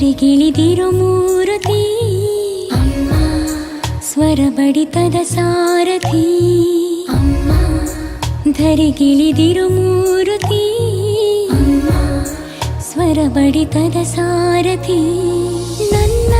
ಧರಿಗಿಳಿದಿರು ಮೂರುತಿ ಅಮ್ಮ, ಸ್ವರ ಬಡಿತದ ಸಾರಥಿ ಅಮ್ಮ, ಧರಿಗಿಳಿದಿರು ಮೂರುತಿ ಅಮ್ಮ, ಸ್ವರ ಬಡಿತದ ಸಾರಥಿ. ನನ್ನ